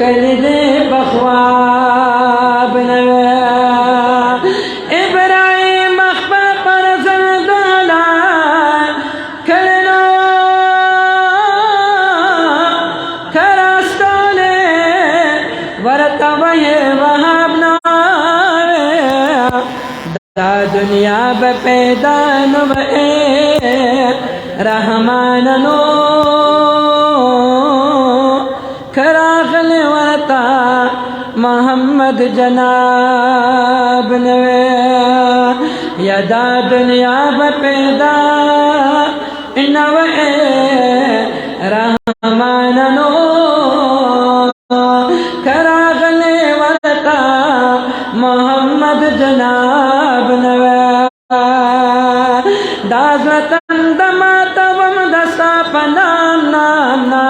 کلی دے بخواب نوے ابراہیم اخبا پر زندالا کلنو کراستولے ورطوی وحاب نوے دا دنیا بپیدا نوے رحماننو کراغل ورطا محمد جناب نوے یدا دنیا بپیدا نوے رحماننو کراغل ورطا محمد جناب نوے دازلتن دماتا وم دستا پنام نام نا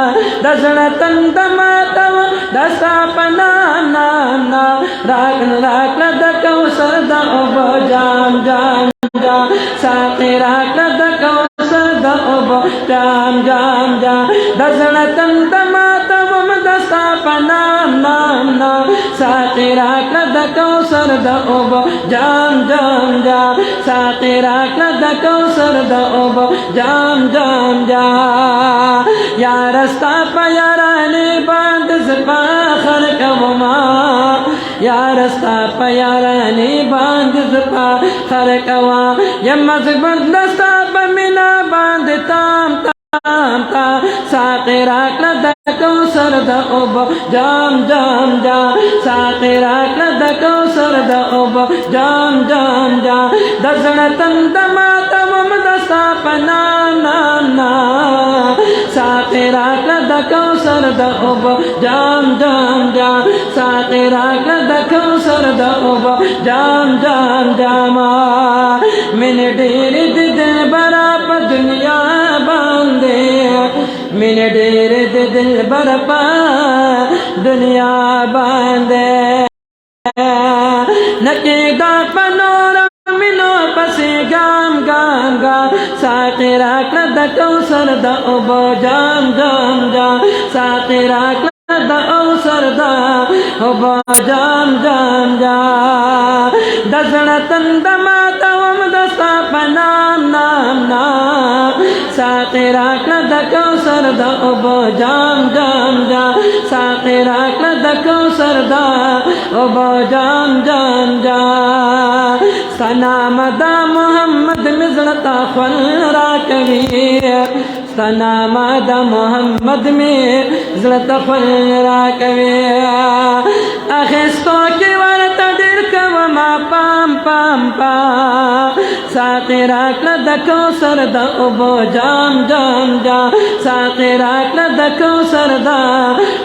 دزلتن دماتا وم دستا پنام نام نا راکن راکن دکو سرد اوبو جام جام جام ساقی راکن دکو سرد اوبو جام جام جام دزلتن دماتا وم دستا پنام نام نا ساقی راکن دکو سرد اوبو جام جام جام ساقی راکن دکو سرد اوبو جام جام جام یا رستا پا یارانی باند زبا خلق وما یا رستا پا یارانی باند زبا خلق وما یما زبند دستا پا منا باند تام تام تا ساقی راکن دکو سرد اوبو جام جام جام ساقی راکن دکو سرد اوبو جام جام جام دزنتن دماتا وم دستا پنام نام نام ساقی راکن دکو سرد اوبو جام جام جام ساقی راکن دکو سرد اوبو جام جام جام من ڈیر دل برا پا دنیا باندے من ڈیر دل برا پا دنیا باندے نکی گا پنورا منو پسی گام گام گام ساقی راکن دکو سرد اوبو جام جام جام ساقی راکن دکو سرد اوبو جام جام جام دزنتن دماتا وم دستا پنام نام نام ساقی راکن دکو سرد اوبو جام جام جام ساقی راکن دکو سرد اوبو جام جام جام سنام دا محمد مزلتا خون راکوی سنام دا محمد مزلتا خون راکوی اخستو کی ورطا دیر کوما پام پام پام ساقی راکن دکو سرد اوبو جام جام جام ساقی راکن دکو سرد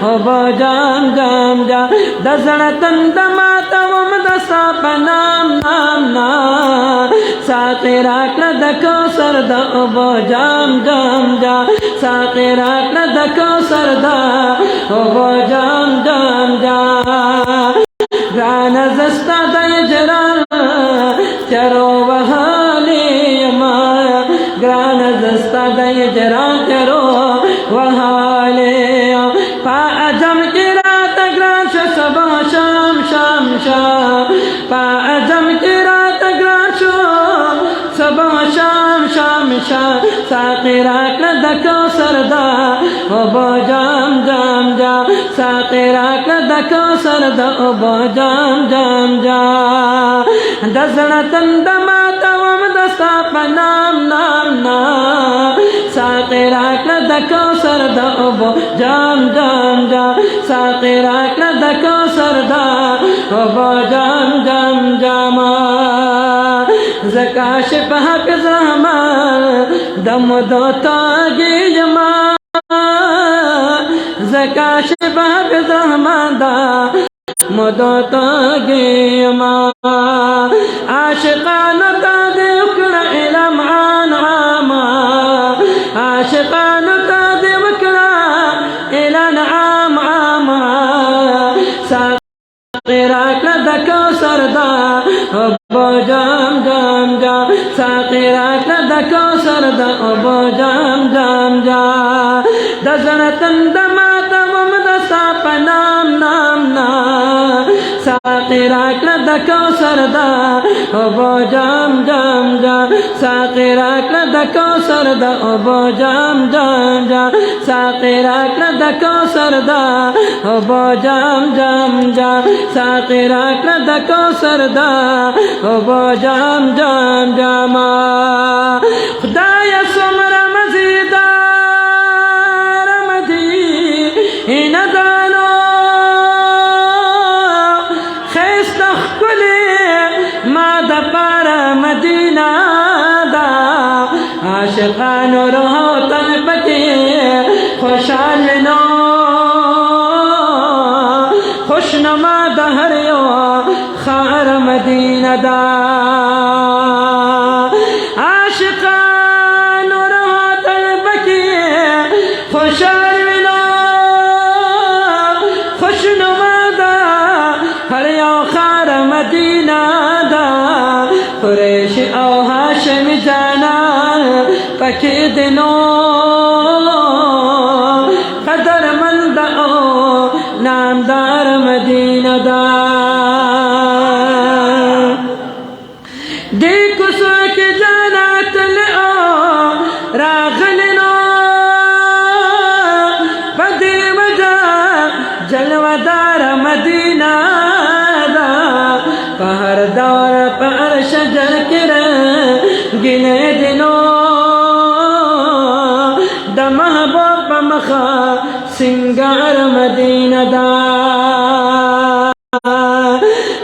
اوبو جام جام جام دزنتن دماتا وم دستا پنام نام نام ساقی راکن دکو سرد اوبو جام جام جام ساقی راکن دکو سرد اوبو جام جام جام گران زستا دی جران چرو وحالی ما گران زستا دی جران چرو وحالی پا عجم کی رات گران شو صبح شام شام شام پا عجم کی رات گران شو صبح شام شام شام ساقی راکن دکو سردا اوبو جام جام جام ساقی راکن دکو سردا اوبو جام جام جام دزنتن دماتا وم دستا پنام نام نام ساقی راکن دکو سردا اوبو جام جام جام ساقی راکن دکو سردا اوبو جام جام جام زکاش حافظ رحمان دم دو تاگی جما زکاش حافظ رحمان دم دو تاگی جما عاشقان تادی اکلا علم عان عاما عاشقان تادی اکلا علم عام عاما ساقی راکن دکو سردا اوبو جام جام جام ساقی راکن دکو سردا اوبو جام جام جام دزنتن دماتا وم دستا پنام ساقي راکړه د کوثر دا اوبو جام جام جام ساقي راکړه د کوثر دا اوبو جام جام جام ساقي راکړه د کوثر دا اوبو جام جام جام ساقي راکړه د کوثر دا اوبو جام جام جام خدایا څومره مزیدار مدینه دانو خیسته ښکلې ما د پاره مدینه دا عاشقانو روح و تن پکې خوشحال وینو خوشنما د هر یو خار مدینه دا عاشقانو روح و تن پکې خوشحال وینو خوشنما دا هر یو خار مدینه دا قریش او هاشم جانان پکې دینو قدرمند او نامدار مدینه دا دی کوڅو کې جنت له راغلی نو په دې وجه جلوه‌دار مدینه دا په هر دور په هر شجر کې رنګینې دینو د محبوب په مخه سنگار مدینه دا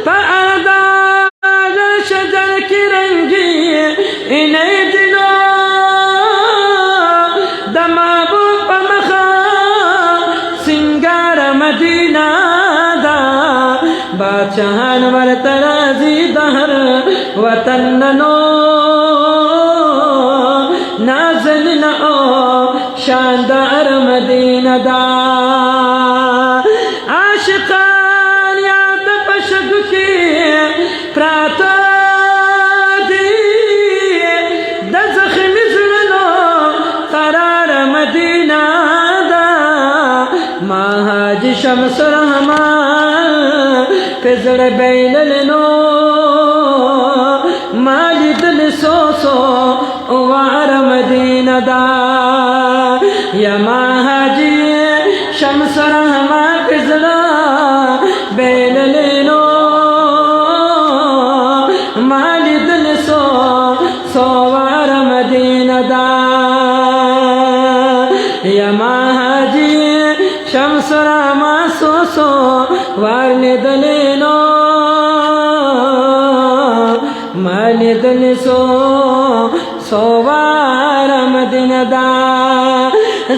په هر دور شجر کې رنګینې دینو د محبوب په مخه سنگار مدینه دا بادشاہان ورته راځي د هر وطن نو نازنین او شاندار مدینه دا عاشقان یاد په شګو کې پراته دي د زخمي زړونو قرار مدینه دا ما حاجي شمس الرحمن پزړ بیللنو مالی دل سو سو وار مدینه دا یا ما حاجی شمس الرحمن پزړ بیللنو مالی دل سو سو وار مدینه دا یا ما حاجی شمس الرحمن سو سو وار لیدلینو مالی دل سو سوار مدینه دا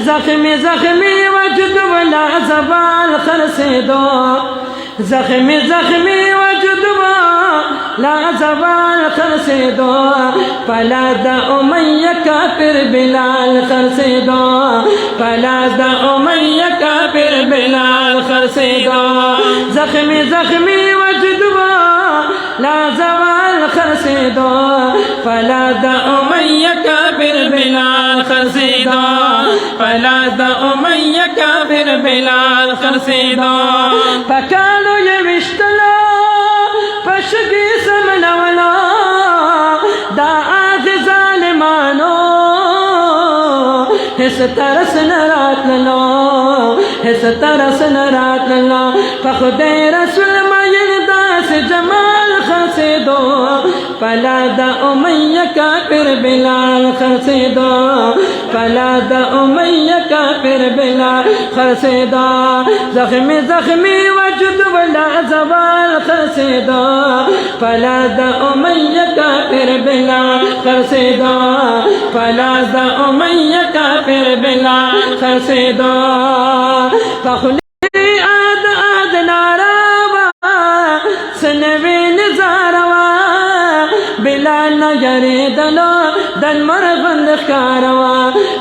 زخمی زخمی وجود ولا زبان خرسیدو زخمی زخمی وجود ولا زبان خرسیدو پلا دا امیہ کافر بلال خرسیدو پلا دا امیہ کافر بلال خرسیدو زخمی زخمی وجود لا زوال خرسیدو فلا دا امیہ کافر بلال خرسیدو فلا دا امیہ کافر بلال خرسیدو پکالو یوشتلو پشگی سمنولو دا آغ ظالمانو حس ترس نرات للو حس ترس نرات للو فخدای رسول مین داس جمال خرسیدو فلا دا امیہ کافر بلال خرسیدو فلا دا امیہ کافر بلال خرسیدو زخمی زخمی وجود ولا زوال خرسیدو فلا دا امیہ کافر بلال خرسیدو فلا دا امیہ کافر بلال خرسیدو فخلی آد آد ناروا سنوی نزاروا بلال نگری دلو دل مرغند خاروا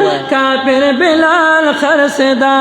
دا کافر بلال خرسدا